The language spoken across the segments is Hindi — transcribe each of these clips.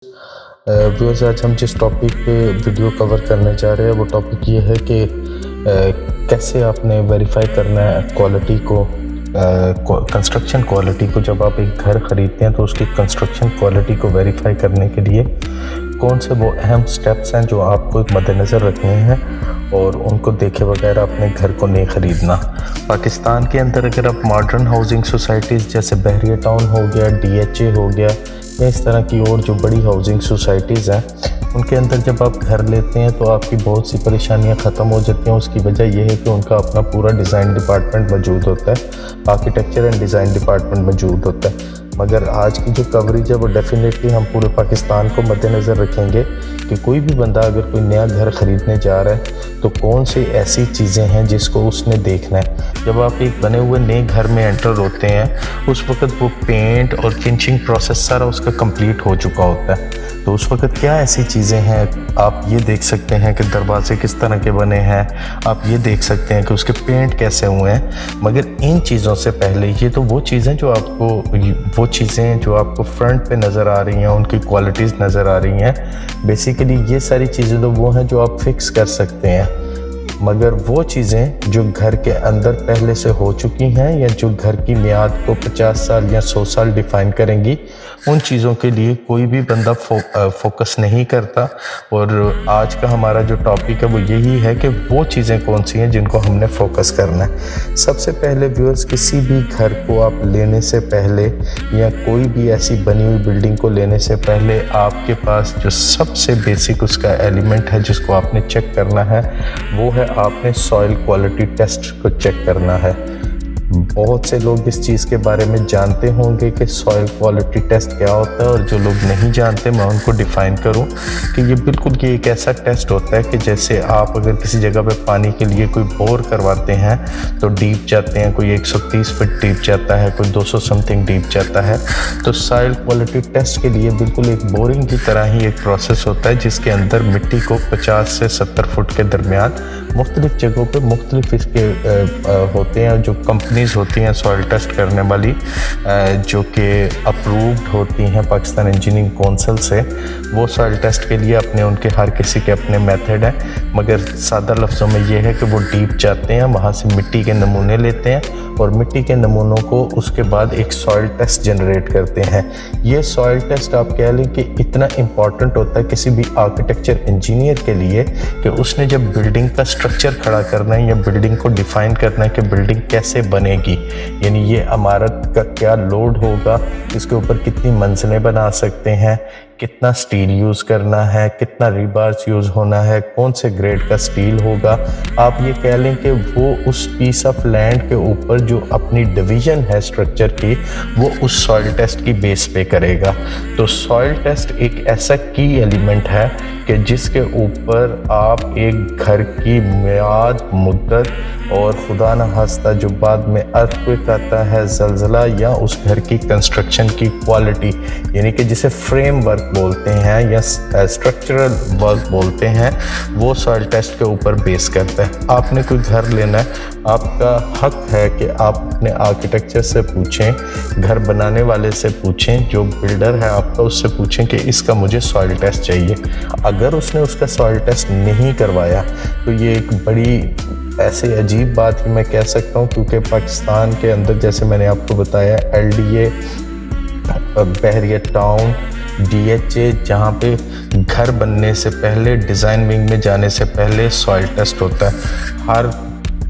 व्यूअर्स, आज हम जिस टॉपिक पे वीडियो कवर करने जा रहे हैं वो टॉपिक ये है कि कैसे आपने वेरीफाई करना है क्वालिटी को, कंस्ट्रक्शन क्वालिटी को। जब आप एक घर ख़रीदते हैं तो उसकी कंस्ट्रक्शन क्वालिटी को वेरीफाई करने के लिए कौन से वो अहम स्टेप्स हैं जो आपको मद्देनज़र रखने हैं और उनको देखे बगैर अपने घर को नहीं ख़रीदना। पाकिस्तान के अंदर अगर आप मॉडर्न हाउसिंग सोसाइटीज़ जैसे बहरिया टाउन हो गया, DHA हो गया या इस तरह की और जो बड़ी हाउसिंग सोसाइटीज़ हैं उनके अंदर जब आप घर लेते हैं तो आपकी बहुत सी परेशानियां ख़त्म हो जाती हैं। उसकी वजह यह है कि उनका अपना पूरा डिज़ाइन डिपार्टमेंट मौजूद होता है, आर्किटेक्चर एंड डिज़ाइन डिपार्टमेंट मौजूद होता है। मगर आज की जो कवरेज है वो डेफिनेटली हम पूरे पाकिस्तान को मद्देनज़र रखेंगे कि कोई भी बंदा अगर कोई नया घर ख़रीदने जा रहा है तो कौन सी ऐसी चीज़ें हैं जिसको उसने देखना है। जब आप एक बने हुए नए घर में एंटर होते हैं उस वक्त वो पेंट और फिनिशिंग प्रोसेस सारा उसका कंप्लीट हो चुका होता है। तो उस वक्त क्या ऐसी चीज़ें हैं, आप ये देख सकते हैं कि दरवाजे किस तरह के बने हैं, आप ये देख सकते हैं कि उसके पेंट कैसे हुए हैं। मगर इन चीज़ों से पहले ये तो वो चीज़ें जो आपको फ्रंट पे नज़र आ रही हैं, उनकी क्वालिटीज़ नज़र आ रही हैं। बेसिकली ये सारी चीज़ें तो वो हैं जो आप फिक्स कर सकते हैं। मगर वो चीज़ें जो घर के अंदर पहले से हो चुकी हैं या जो घर की मियाद को 50 साल या 100 साल डिफ़ाइन करेंगी, उन चीज़ों के लिए कोई भी बंदा फोकस नहीं करता। और आज का हमारा जो टॉपिक है वो यही है कि वो चीज़ें कौन सी हैं जिनको हमने फोकस करना है। सबसे पहले व्यूअर्स, किसी भी घर को आप लेने से पहले या कोई भी ऐसी बनी हुई बिल्डिंग को लेने से पहले आपके पास जो सबसे बेसिक उसका एलिमेंट है जिसको आपने चेक करना है वो है आपने सॉइल क्वालिटी टेस्ट को चेक करना है। बहुत से लोग इस चीज़ के बारे में जानते होंगे कि सॉइल क्वालिटी टेस्ट क्या होता है, और जो लोग नहीं जानते मैं उनको डिफ़ाइन करूं कि ये बिल्कुल ये एक ऐसा टेस्ट होता है कि जैसे आप अगर किसी जगह पे पानी के लिए कोई बोर करवाते हैं तो डीप जाते हैं, कोई 130 फीट डीप जाता है, कोई 200 समथिंग डीप जाता है। तो सॉइल क्वालिटी टेस्ट के लिए बिल्कुल एक बोरिंग की तरह ही एक प्रोसेस होता है जिसके अंदर मिट्टी को 50 से 70 फुट के दरमियान मुख्तलिफ जगहों पर मुख्तलिफ इसके होते हैं जो कंपनीज होती हैं सॉइल टेस्ट करने वाली, जो कि अप्रूव्ड होती हैं पाकिस्तान इंजीनियरिंग काउंसिल से। वो सॉइल टेस्ट के लिए उनके हर किसी के अपने मेथड हैं। मगर सादा लफ्ज़ों में ये है कि वो डीप जाते हैं, वहाँ से मिट्टी के नमूने लेते हैं और मिट्टी के नमूनों को उसके बाद एक सॉइल टेस्ट जनरेट करते हैं। ये सॉइल टेस्ट आप कह लें कि इतना इम्पॉर्टेंट होता है किसी भी आर्किटेक्चर इंजीनियर के लिए कि उसने जब बिल्डिंग का स्ट्रक्चर खड़ा करना है या बिल्डिंग को डिफ़ाइन करना है कि बिल्डिंग कैसे बनेगी, यानी ये इमारत का क्या लोड होगा, इसके ऊपर कितनी मंजिलें बना सकते हैं, कितना स्टील यूज़ करना है, कितना रीबार्स यूज़ होना है, कौन से ग्रेड का स्टील होगा। आप ये कह लें कि वो उस पीस ऑफ लैंड के ऊपर जो अपनी डिवीज़न है स्ट्रक्चर की वो उस सॉइल टेस्ट की बेस पे करेगा। तो सॉइल टेस्ट एक ऐसा की एलिमेंट है कि जिसके ऊपर आप एक घर की मियाद, मुद्दत और खुदा न खास्ता जो बाद में अर्थक्वेक आता है, ज़लज़ला, या उस घर की कंस्ट्रक्शन की क्वालिटी, यानी कि जिसे फ्रेम वर्क बोलते हैं या स्ट्रक्चरल वर्क बोलते हैं, वो सॉइल टेस्ट के ऊपर बेस करता है। आपने कोई घर लेना है, आपका हक है कि आप अपने आर्किटेक्चर से पूछें, घर बनाने वाले से पूछें, जो बिल्डर है आपका उससे पूछें कि इसका मुझे सॉइल टेस्ट चाहिए। अगर उसने उसका सॉइल टेस्ट नहीं करवाया तो ये एक बड़ी ऐसे अजीब बात ही मैं कह सकता हूँ, क्योंकि पाकिस्तान के अंदर जैसे मैंने आपको बताया LDA, बहरिया टाउन, DHA, जहाँ पे घर बनने से पहले, डिज़ाइन विंग में जाने से पहले सॉइल टेस्ट होता है। हर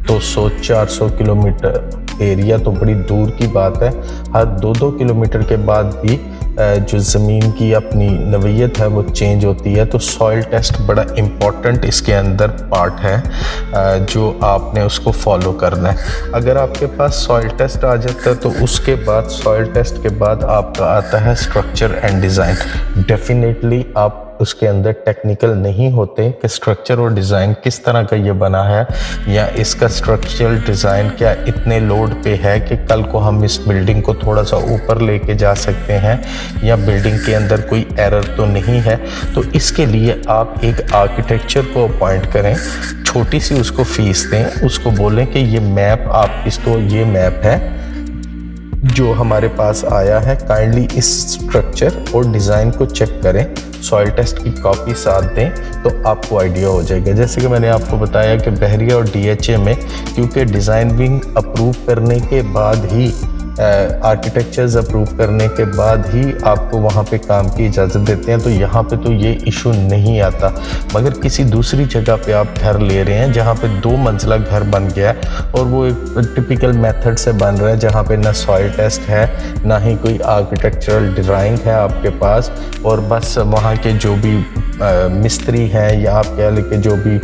200-400 किलोमीटर एरिया तो बड़ी दूर की बात है, हर 2-2 किलोमीटर के बाद भी जो ज़मीन की अपनी नवीयत है वो चेंज होती है। तो सॉइल टेस्ट बड़ा इम्पॉर्टेंट इसके अंदर पार्ट है जो आपने उसको फॉलो करना है। अगर आपके पास सॉइल टेस्ट आ जाता है तो उसके बाद सॉइल टेस्ट के बाद आपका आता है स्ट्रक्चर एंड डिज़ाइन। डेफिनेटली आप उसके अंदर टेक्निकल नहीं होते कि स्ट्रक्चर और डिज़ाइन किस तरह का ये बना है या इसका स्ट्रक्चरल डिज़ाइन क्या इतने लोड पे है कि कल को हम इस बिल्डिंग को थोड़ा सा ऊपर लेके जा सकते हैं, या बिल्डिंग के अंदर कोई एरर तो नहीं है। तो इसके लिए आप एक आर्किटेक्चर को अपॉइंट करें, छोटी सी उसको फीस दें, उसको बोलें कि ये मैप आप इसको, ये मैप है जो हमारे पास आया है, काइंडली इस स्ट्रक्चर और डिज़ाइन को चेक करें, सॉइल टेस्ट की कॉपी साथ दें तो आपको आइडिया हो जाएगा। जैसे कि मैंने आपको बताया कि बहरिया और डीएचए में क्योंकि डिज़ाइन विंग अप्रूव करने के बाद ही, आर्किटेक्चर्स अप्रूव करने के बाद ही आपको वहाँ पे काम की इजाज़त देते हैं, तो यहाँ पे तो ये इशू नहीं आता। मगर किसी दूसरी जगह पे आप घर ले रहे हैं जहाँ पे 2 मंजिला घर बन गया है और वो एक टिपिकल मेथड से बन रहा है जहाँ पे ना सॉइल टेस्ट है, ना ही कोई आर्किटेक्चरल ड्राइंग है आपके पास, और बस वहाँ के जो भी मिस्त्री हैं या आप कह लें कि जो भी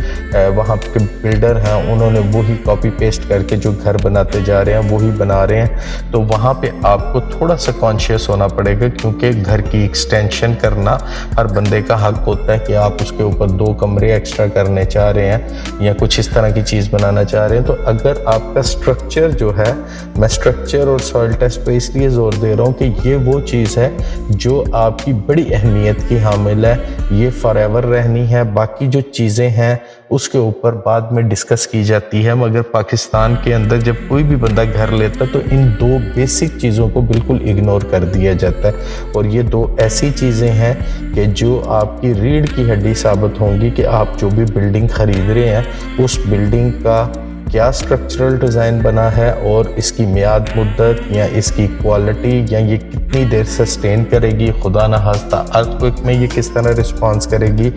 वहाँ के बिल्डर हैं, उन्होंने वही कॉपी पेस्ट करके जो घर बनाते जा रहे हैं वही बना रहे हैं। तो वहाँ पे आपको थोड़ा सा कॉन्शियस होना पड़ेगा, क्योंकि घर की एक्सटेंशन करना हर बंदे का हक होता है कि आप उसके ऊपर 2 कमरे एक्स्ट्रा करने चाह रहे हैं या कुछ इस तरह की चीज़ बनाना चाह रहे हैं। तो अगर आपका स्ट्रक्चर जो है, मैं स्ट्रक्चर और सॉइल टेस्ट पे इसलिए ज़ोर दे रहा हूँ कि ये वो चीज़ है जो आपकी बड़ी अहमियत की हामिल है, ये फॉरएवर रहनी है। बाकी जो चीज़ें हैं उसके ऊपर बाद में डिस्कस की जाती है, मगर पाकिस्तान के अंदर जब कोई भी बंदा घर लेता है तो इन 2 बेसिक चीज़ों को बिल्कुल इग्नोर कर दिया जाता है। और ये 2 ऐसी चीज़ें हैं कि जो आपकी रीढ़ की हड्डी साबित होंगी कि आप जो भी बिल्डिंग ख़रीद रहे हैं उस बिल्डिंग का क्या स्ट्रक्चरल डिज़ाइन बना है और इसकी मियाद मुद्दत या इसकी क्वालिटी या ये कितनी देर सस्टेन करेगी, खुदा न खास्ता अर्थक्वेक में ये किस तरह रिस्पॉन्स करेगी।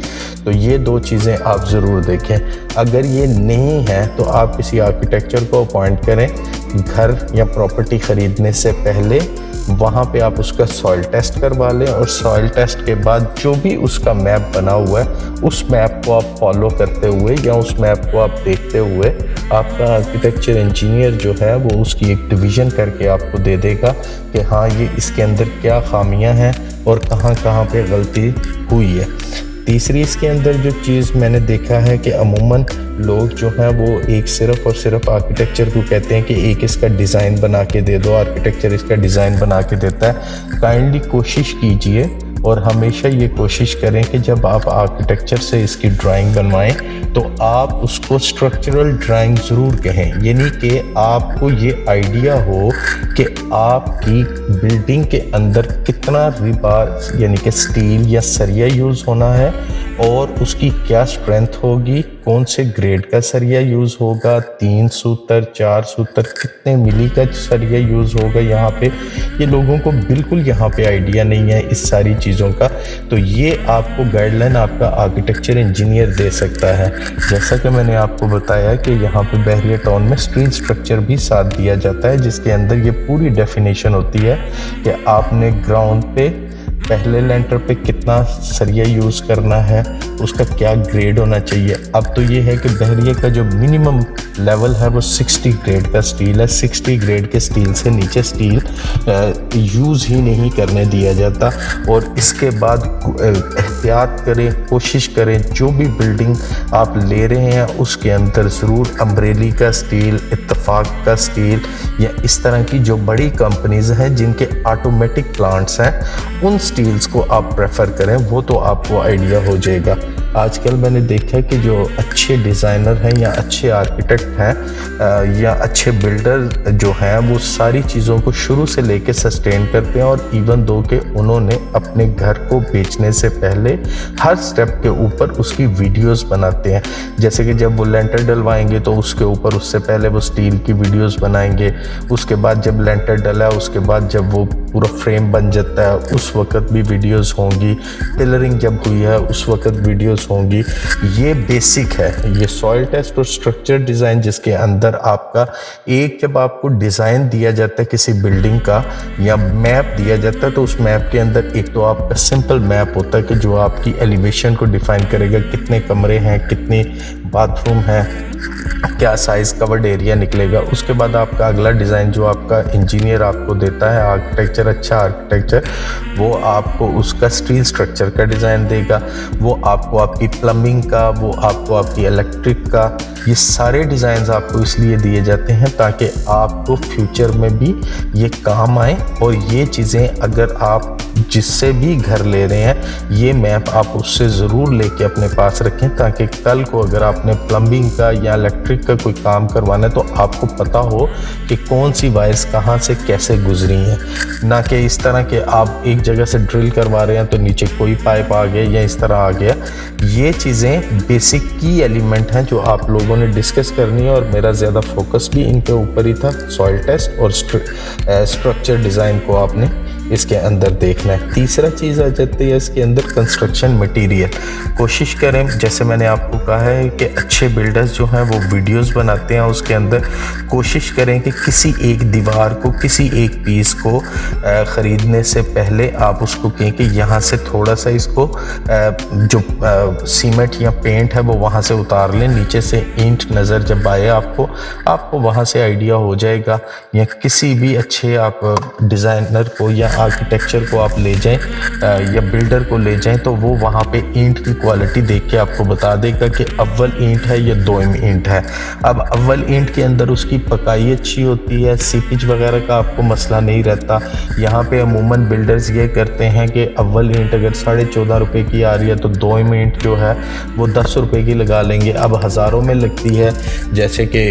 तो ये 2 चीज़ें आप ज़रूर देखें। अगर ये नहीं है तो आप किसी आर्किटेक्चर को अपॉइंट करें घर या प्रॉपर्टी ख़रीदने से पहले, वहाँ पे आप उसका सॉइल टेस्ट करवा लें और सॉइल टेस्ट के बाद जो भी उसका मैप बना हुआ है उस मैप को आप फॉलो करते हुए या उस मैप को आप देखते हुए, आपका आर्किटेक्चर इंजीनियर जो है वो उसकी एक डिवीज़न करके आपको दे देगा कि हाँ ये इसके अंदर क्या खामियां हैं और कहाँ कहाँ पे गलती हुई है। तीसरी इसके अंदर जो चीज़ मैंने देखा है कि अमूमन लोग जो हैं वो एक सिर्फ़ और सिर्फ आर्किटेक्चर को कहते हैं कि एक इसका डिज़ाइन बना के दे दो, आर्किटेक्चर इसका डिज़ाइन बना के देता है। काइंडली कोशिश कीजिए और हमेशा ये कोशिश करें कि जब आप आर्किटेक्चर से इसकी ड्राइंग बनवाएं तो आप उसको स्ट्रक्चरल ड्राइंग ज़रूर कहें, यानी कि आपको ये आइडिया हो कि आपकी बिल्डिंग के अंदर कितना रिबार यानी कि स्टील या सरिया यूज़ होना है और उसकी क्या स्ट्रेंथ होगी, कौन से ग्रेड का सरिया यूज़ होगा, 3 सूतर 4 सूतर कितने मिली का सरिया यूज़ होगा। यहाँ पे ये लोगों को बिल्कुल यहाँ पे आइडिया नहीं है इस सारी चीज़ों का। तो ये आपको गाइडलाइन आपका आर्किटेक्चर इंजीनियर दे सकता है। जैसा कि मैंने आपको बताया कि यहाँ पे बहरिया टाउन में स्टील स्ट्रक्चर भी साथ दिया जाता है, जिसके अंदर ये पूरी डेफिनेशन होती है कि आपने ग्राउंड पे पहले लेंटर पे कितना सरिया यूज़ करना है, उसका क्या ग्रेड होना चाहिए। अब तो ये है कि बहरिया का जो मिनिमम लेवल है वो 60 ग्रेड का स्टील है। 60 ग्रेड के स्टील से नीचे स्टील यूज़ ही नहीं करने दिया जाता। और इसके बाद एहतियात करें, कोशिश करें जो भी बिल्डिंग आप ले रहे हैं उसके अंदर ज़रूर अम्ब्रेली का स्टील, इत्तफाक का स्टील या इस तरह की जो बड़ी कंपनीज़ हैं जिनके ऑटोमेटिक प्लांट्स हैं उन स्टील्स को आप प्रेफर करें, वो तो आपको आइडिया हो जाएगा। आजकल मैंने देखा है कि जो अच्छे डिज़ाइनर हैं या अच्छे आर्किटेक्ट हैं या अच्छे बिल्डर जो हैं वो सारी चीज़ों को शुरू से लेके सस्टेन करते हैं और इवन दो कि उन्होंने अपने घर को बेचने से पहले हर स्टेप के ऊपर उसकी वीडियोस बनाते हैं। जैसे कि जब वो लेंटर डलवाएंगे तो उसके ऊपर उससे पहले वो स्टील की वीडियोस बनाएंगे, उसके बाद जब लेंटर डला है उसके बाद जब वो पूरा फ्रेम बन जाता है उस वक्त भी वीडियोस होंगी, पिलरिंग जब हुई है उस वक्त वीडियोस होंगी। ये बेसिक है, ये सॉइल टेस्ट और स्ट्रक्चर डिज़ाइन जिसके अंदर आपका एक जब आपको डिज़ाइन दिया जाता है किसी बिल्डिंग का या मैप दिया जाता है तो उस मैप के अंदर एक तो आपका सिंपल मैप होता है कि जो आपकी एलिवेशन को डिफ़ाइन करेगा, कितने कमरे हैं, कितने बाथरूम हैं, क्या साइज़ कवर्ड एरिया निकलेगा। उसके बाद आपका अगला डिज़ाइन जो आपका इंजीनियर आपको देता है, आर्किटेक्चर, अच्छा आर्किटेक्चर, वो आपको उसका स्टील स्ट्रक्चर का डिज़ाइन देगा, वो आपको आपकी प्लम्बिंग का, वो आपको आपकी इलेक्ट्रिक का, ये सारे डिज़ाइंस आपको इसलिए दिए जाते हैं ताकि आपको फ्यूचर में भी ये काम आए। और ये चीज़ें अगर आप जिससे भी घर ले रहे हैं ये मैप आप उससे ज़रूर लेके अपने पास रखें, ताकि कल को अगर आपने प्लम्बिंग का या इलेक्ट्रिक का कोई काम करवाना है तो आपको पता हो कि कौन सी वायर्स कहाँ से कैसे गुजरी हैं। ना कि इस तरह के आप एक जगह से ड्रिल करवा रहे हैं तो नीचे कोई पाइप आ गया या इस तरह आ गया। ये चीज़ें बेसिक की एलिमेंट हैं जो आप लोगों ने डिस्कस करनी है, और मेरा ज़्यादा फोकस भी इनके ऊपर ही था। सॉइल टेस्ट और स्ट्रक्चर डिज़ाइन को आपने इसके अंदर देखना है। तीसरा चीज़ आ जाती है इसके अंदर कंस्ट्रक्शन मटेरियल। कोशिश करें, जैसे मैंने आपको कहा है कि अच्छे बिल्डर्स जो हैं वो वीडियोस बनाते हैं, उसके अंदर कोशिश करें कि किसी एक दीवार को, किसी एक पीस को ख़रीदने से पहले आप उसको कहें कि यहाँ से थोड़ा सा इसको जो सीमेंट या पेंट है वो वहाँ से उतार लें, नीचे से ईंट नज़र जब आए आपको वहाँ से आइडिया हो जाएगा। या किसी भी अच्छे आप डिज़ाइनर को या आर्किटेक्चर को आप ले जाएं या बिल्डर को ले जाएं तो वो वहाँ पे ईंट की क्वालिटी देख के आपको बता देगा कि अव्वल ईंट है या दोम ईंट है। अब अव्वल ईंट के अंदर उसकी पकाई अच्छी होती है, सीपेज वगैरह का आपको मसला नहीं रहता। यहाँ पे अमूमन बिल्डर्स ये करते हैं कि अव्वल ईंट अगर 14.5 रुपये की आ रही है तो दोम ईंट जो है वो 10 रुपये की लगा लेंगे। अब हज़ारों में लगती है, जैसे कि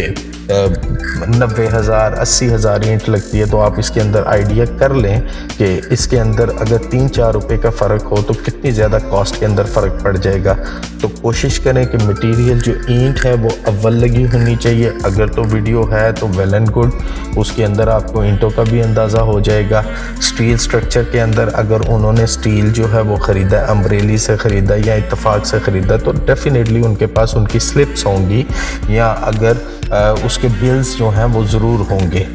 90,000 80,000 ईंट लगती है, तो आप इसके अंदर आइडिया कर लें कि इसके अंदर अगर 3-4 रुपये का फ़र्क हो तो कितनी ज़्यादा कॉस्ट के अंदर फ़र्क पड़ जाएगा। तो कोशिश करें कि मटेरियल जो ईंट है वो अव्वल लगी होनी चाहिए। अगर तो वीडियो है तो वेल एंड गुड, उसके अंदर आपको ईंटों का भी अंदाज़ा हो जाएगा। स्टील स्ट्रक्चर के अंदर अगर उन्होंने स्टील जो है वो ख़रीदा, अम्ब्रेली से ख़रीदा या इत्तफाक से ख़रीदा, तो डेफिनेटली उनके पास उनकी स्लिप्स होंगी, या अगर उसके बिल्स जो हैं वो ज़रूर होंगे।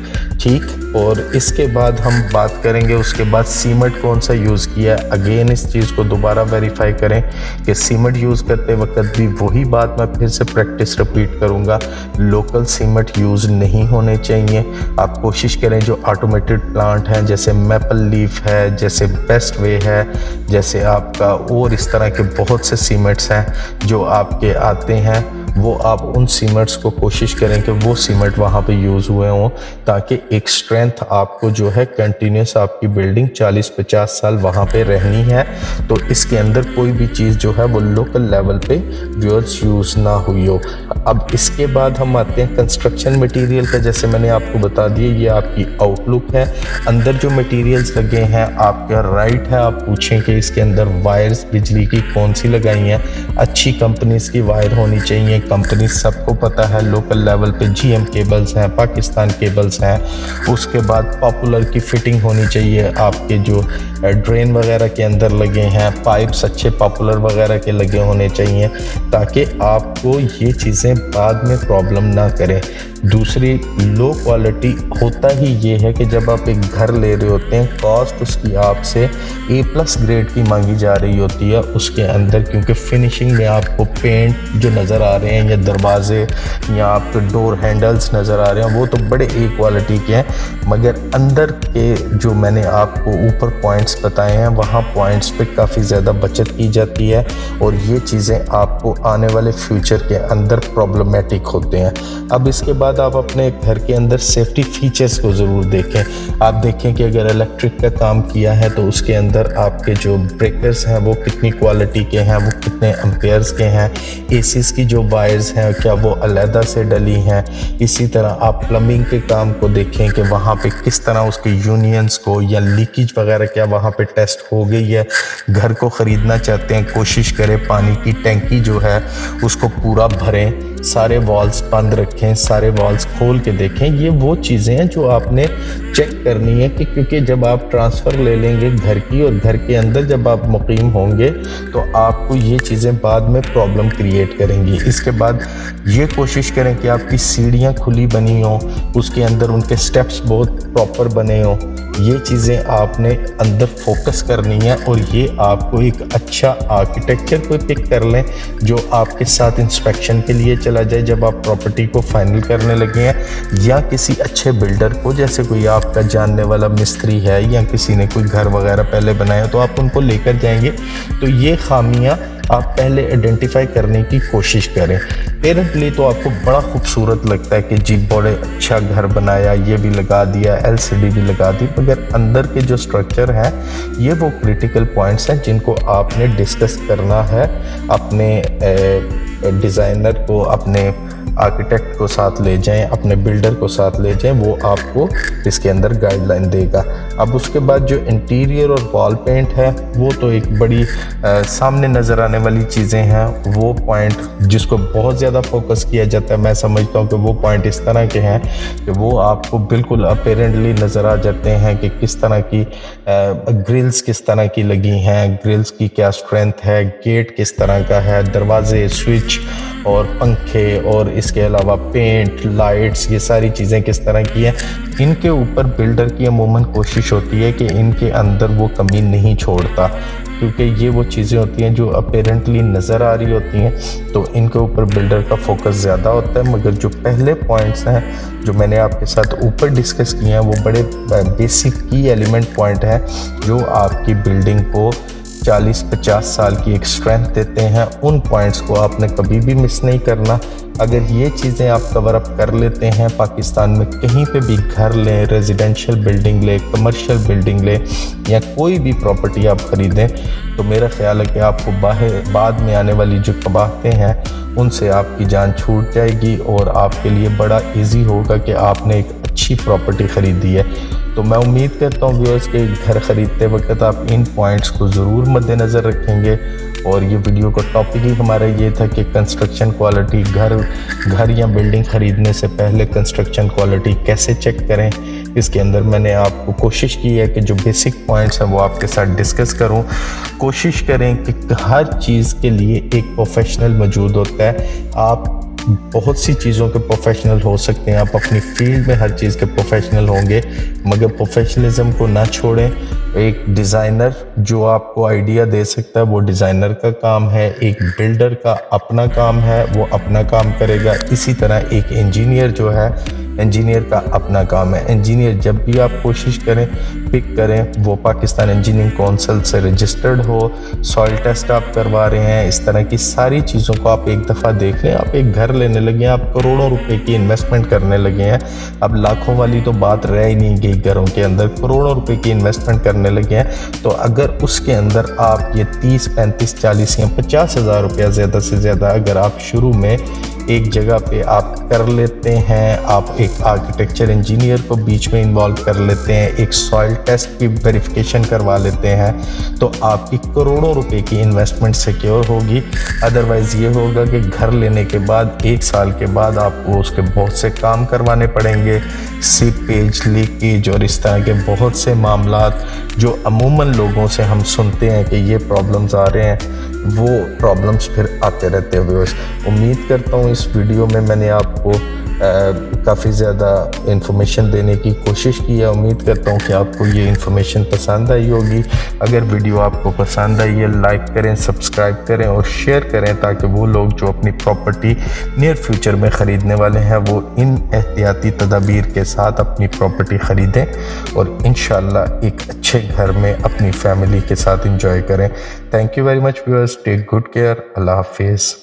ठीक, और इसके बाद हम बात करेंगे उसके बाद सीमेंट कौन सा यूज़ किया है। अगेन इस चीज़ को दोबारा वेरीफाई करें कि सीमेंट यूज़ करते वक्त भी वही बात मैं फिर से प्रैक्टिस रिपीट करूँगा, लोकल सीमेंट यूज़ नहीं होने चाहिए। आप कोशिश करें जो ऑटोमेटेड प्लांट हैं, जैसे मैपल लीफ है, जैसे बेस्ट वे है, जैसे आपका और इस तरह के बहुत से सीमेंट्स हैं जो आपके आते हैं, वो आप उन सीमेंट्स को कोशिश करें कि वो सीमेंट वहाँ पे यूज़ हुए हों, ताकि एक स्ट्रेंथ आपको जो है कंटिन्यूस आपकी बिल्डिंग 40-50 साल वहाँ पे रहनी है। तो इसके अंदर कोई भी चीज़ जो है वो लोकल लेवल पे व्यूअर्स यूज़ ना हुई हो। अब इसके बाद हम आते हैं कंस्ट्रक्शन मटेरियल का। जैसे मैंने आपको बता दिया, ये आपकी आउटलुक है। अंदर जो मटेरियल्स लगे हैं आपका राइट है, आप पूछें कि इसके अंदर वायर्स बिजली की कौन सी लगाई हैं। अच्छी कंपनीज़ की वायर होनी चाहिए। कंपनी सबको पता है, लोकल लेवल पे जीएम केबल्स हैं, पाकिस्तान केबल्स हैं। उसके बाद पॉपुलर की फिटिंग होनी चाहिए। आपके जो ड्रेन वगैरह के अंदर लगे हैं पाइप्स अच्छे पॉपुलर वगैरह के लगे होने चाहिए, ताकि आपको ये चीज़ें बाद में प्रॉब्लम ना करें। दूसरी लो क्वालिटी होता ही ये है कि जब आप एक घर ले रहे होते हैं, कॉस्ट उसकी आपसे A+ ग्रेड की मांगी जा रही होती है उसके अंदर, क्योंकि फिनिशिंग में आपको पेंट जो नज़र आ रहे हैं या दरवाजे या आपके डोर हैंडल्स नज़र आ रहे हैं वो तो बड़े A क्वालिटी के हैं, मगर अंदर के जो मैंने आपको ऊपर पॉइंट्स बताए हैं वहाँ पॉइंट्स पे काफ़ी ज़्यादा बचत की जाती है, और ये चीज़ें आपको आने वाले फ्यूचर के अंदर प्रॉब्लमेटिक होते हैं। अब इसके बाद आप अपने घर के अंदर सेफ्टी फीचर्स को ज़रूर देखें। आप देखें कि अगर इलेक्ट्रिक का काम किया है तो उसके अंदर आपके जो ब्रेकर्स हैं वो कितनी क्वालिटी के हैं, वो कितने एम्पेयर्स के हैं। एसीज की जो वायर्स हैं क्या वो अलहदा से डली हैं। इसी तरह आप प्लम्बिंग के काम को देखें कि वहाँ पे किस तरह उसके यूनियंस को या लीकेज वगैरह क्या वहाँ पे टेस्ट हो गई है। घर को ख़रीदना चाहते हैं, कोशिश करें पानी की टैंकी जो है उसको पूरा भरें, सारे वॉल्स बंद रखें, सारे वॉल्स खोल के देखें। ये वो चीज़ें हैं जो आपने चेक करनी है कि क्योंकि जब आप ट्रांसफ़र ले लेंगे घर की और घर के अंदर जब आप मुकीम होंगे तो आपको ये चीज़ें बाद में प्रॉब्लम क्रिएट करेंगी। इसके बाद ये कोशिश करें कि आपकी सीढ़ियाँ खुली बनी हों, उसके अंदर उनके स्टेप्स बहुत प्रॉपर बने हों। ये चीज़ें आपने अंदर फोकस करनी है, और ये आपको एक अच्छा आर्किटेक्चर को पिक कर लें जो आपके साथ इंस्पेक्शन के लिए चला जाए जब आप प्रॉपर्टी को फाइनल करने लगे हैं, या किसी अच्छे बिल्डर को, जैसे कोई आपका जानने वाला मिस्त्री है या किसी ने कोई घर वगैरह पहले बनाया तो आप उनको लेकर जाएंगे। तो ये खामियां आप पहले आइडेंटिफाई करने की कोशिश करें। पेरेंटली तो आपको बड़ा खूबसूरत लगता है कि जी बड़े अच्छा घर बनाया, ये भी लगा दिया, एलसीडी भी लगा दी, मगर अंदर के जो स्ट्रक्चर है ये वो क्रिटिकल पॉइंट्स हैं जिनको आपने डिस्कस करना है अपने डिज़ाइनर को, अपने आर्किटेक्ट को साथ ले जाएं, अपने बिल्डर को साथ ले जाएं, वो आपको इसके अंदर गाइडलाइन देगा। अब उसके बाद जो इंटीरियर और वॉल पेंट है वो तो एक बड़ी सामने नज़र आने वाली चीज़ें हैं। वो पॉइंट जिसको बहुत ज़्यादा फोकस किया जाता है, मैं समझता हूँ कि वो पॉइंट इस तरह के हैं कि वो आपको बिल्कुल अपेरेंटली नज़र आ जाते हैं कि किस तरह की ग्रिल्स किस तरह की लगी हैं, ग्रिल्स की क्या स्ट्रेंथ है, गेट किस तरह का है, दरवाजे, स्विच और पंखे और इसके अलावा पेंट, लाइट्स, ये सारी चीज़ें किस तरह की हैं। इनके ऊपर बिल्डर की अमूमन कोशिश होती है कि इनके अंदर वो कमी नहीं छोड़ता, क्योंकि ये वो चीज़ें होती हैं जो अपेरेंटली नज़र आ रही होती हैं, तो इनके ऊपर बिल्डर का फोकस ज़्यादा होता है। मगर जो पहले पॉइंट्स हैं जो मैंने आपके साथ ऊपर डिस्कस किए हैं वो बड़े बेसिक की एलिमेंट पॉइंट हैं जो आपकी बिल्डिंग को 40-50 साल की एक स्ट्रेंथ देते हैं। उन पॉइंट्स को आपने कभी भी मिस नहीं करना। अगर ये चीज़ें आप कवर अप कर लेते हैं, पाकिस्तान में कहीं पे भी घर लें, रेजिडेंशियल बिल्डिंग लें, कमर्शियल बिल्डिंग लें या कोई भी प्रॉपर्टी आप ख़रीदें, तो मेरा ख्याल है कि आपको बाद में आने वाली जो कबाहतें हैं उनसे आपकी जान छूट जाएगी और आपके लिए बड़ा ईजी होगा कि आपने एक अच्छी प्रॉपर्टी ख़रीदी है। तो मैं उम्मीद करता हूँ व्यूअर्स के घर ख़रीदते वक्त आप इन पॉइंट्स को ज़रूर मद्देनज़र रखेंगे। और ये वीडियो का टॉपिक ही हमारा ये था कि कंस्ट्रक्शन क्वालिटी, घर या बिल्डिंग ख़रीदने से पहले कंस्ट्रक्शन क्वालिटी कैसे चेक करें। इसके अंदर मैंने आपको कोशिश की है कि जो बेसिक पॉइंट्स हैं वो आपके साथ डिस्कस करूं। कोशिश करें कि हर चीज़ के लिए एक प्रोफेशनल मौजूद होता है। आप बहुत सी चीज़ों के प्रोफेशनल हो सकते हैं, आप अपनी फील्ड में हर चीज़ के प्रोफेशनल होंगे, मगर प्रोफेशनलिज्म को ना छोड़ें। एक डिज़ाइनर जो आपको आइडिया दे सकता है वो डिज़ाइनर का काम है, एक बिल्डर का अपना काम है, वो अपना काम करेगा। इसी तरह एक इंजीनियर जो है, इंजीनियर का अपना काम है। इंजीनियर जब भी आप कोशिश करें, पिक करें, वो पाकिस्तान इंजीनियरिंग काउंसिल से रजिस्टर्ड हो, सॉइल टेस्ट आप करवा रहे हैं, इस तरह की सारी चीज़ों को आप एक दफ़ा देख लें। आप एक घर लेने लगे हैं, आप करोड़ों रुपए की इन्वेस्टमेंट करने लगे हैं, अब लाखों वाली तो बात रह ही नहीं गई, घरों के अंदर करोड़ों रुपए की इन्वेस्टमेंट करने लगे हैं। तो अगर उसके अंदर आप ये 30, 35, 40 या 50 हज़ार रुपया ज़्यादा से ज़्यादा अगर आप शुरू में एक जगह पे आप कर लेते हैं, आप एक आर्किटेक्चर इंजीनियर को बीच में इन्वॉल्व कर लेते हैं, एक सॉइल टेस्ट की वेरिफिकेशन करवा लेते हैं, तो आपकी करोड़ों रुपए की इन्वेस्टमेंट सिक्योर होगी। अदरवाइज़ ये होगा कि घर लेने के बाद 1 साल के बाद आपको उसके बहुत से काम करवाने पड़ेंगे, सीपेज, लीकेज और इस तरह के बहुत से मामलात जो अमूमन लोगों से हम सुनते हैं कि ये प्रॉब्लम्स आ रहे हैं, वो प्रॉब्लम्स फिर आते रहते हैं। उम्मीद करता हूँ इस वीडियो में मैंने आपको काफ़ी ज़्यादा इन्फॉर्मेशन देने की कोशिश की है। उम्मीद करता हूँ कि आपको ये इन्फॉर्मेशन पसंद आई होगी। अगर वीडियो आपको पसंद आई है, लाइक करें, सब्सक्राइब करें और शेयर करें, ताकि वो लोग जो अपनी प्रॉपर्टी नियर फ्यूचर में ख़रीदने वाले हैं वो इन एहतियाती तदाबीर के साथ अपनी प्रॉपर्टी ख़रीदें और इंशाल्लाह एक अच्छे घर में अपनी फैमिली के साथ इंजॉय करें। Thank you very much viewers, take good care, अल्लाह हाफिज़।